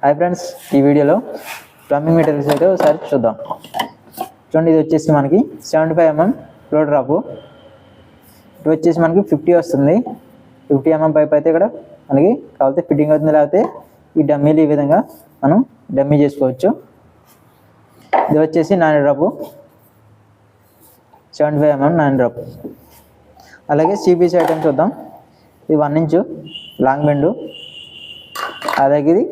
Hi friends, ఈ వీడియోలో plumbing materials అయితే ఒకసారి చూద్దాం. చూడండి, ఇది వచ్చేసి మనకి 75 mm ఫ్లో డ్రాప్. ఇది వచ్చేసి మనకి 50 వస్తుంది. 50 mm పైప్ అయితే ఇక్కడ మనకి కావాలంటే ఫిట్టింగ్ అవుతుంది, లేకపోతే ఈ డమ్మీలు ఈ విధంగా మనం డమ్మీ చేసుకోవచ్చు. ఇది వచ్చేసి 9 డ్రాప్, 75 mm 9 డ్రాప్. అలాగే సిబిసి ఐటమ్ చూద్దాం. ఇది 1 ఇంచు లాంగ్ బెండు, అలాగే ఇది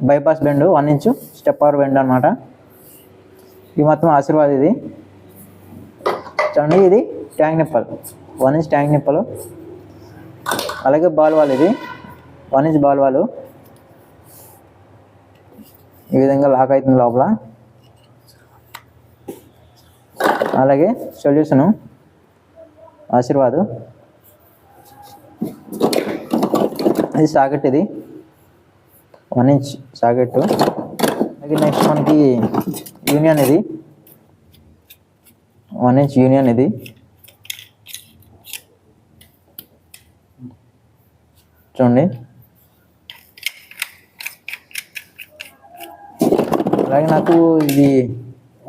బైపాస్ బెండు 1 ఇంచు స్టెప్ పవర్ బెండ్ అనమాట. ఇది మొత్తం ఆశీర్వాద్. ఇది చూడండి, ఇది ట్యాంక్ నిప్పల్ 1 ఇంచ్ ట్యాంక్ నిప్పలు. అలాగే బాల్ వాల్, ఇది 1 ఇంచ్ బాల్ వాలు ఈ విధంగా లాక్ అవుతుంది లోపల. అలాగే సొల్యూషను ఆశీర్వాద్, ఇది సాకెట్, ఇది 1 ఇంచ్ సాకెట్. అలాగే నెక్స్ట్ మనకి యూనియన్, ఇది 1 ఇంచ్ యూనియన్. ఇది చూడండి. అలాగే నాకు ఇది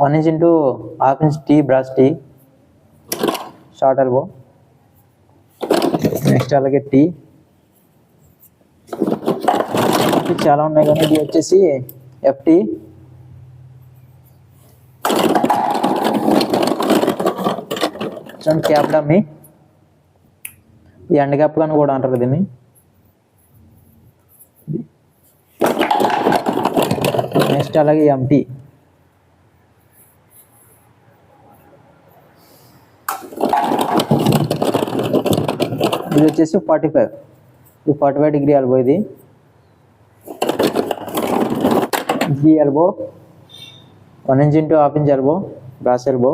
1 inch into half inch T brass T short elbow. Next అలాగే టీ చాలా ఉన్నాయి, కానీ ఇది వచ్చేసి ఎఫ్టీ. చూడండి, క్యాప్ డమ్మీ, ఈ ఎండ్ క్యాప్ అని కూడా అంటారు దీన్ని. నెక్స్ట్ అలాగే ఎంటీ. ఇది వచ్చేసి 45, ఇది 45 డిగ్రీ ఎల్బో. ఇది elbow 1 inch into half inch elbow brass elbow.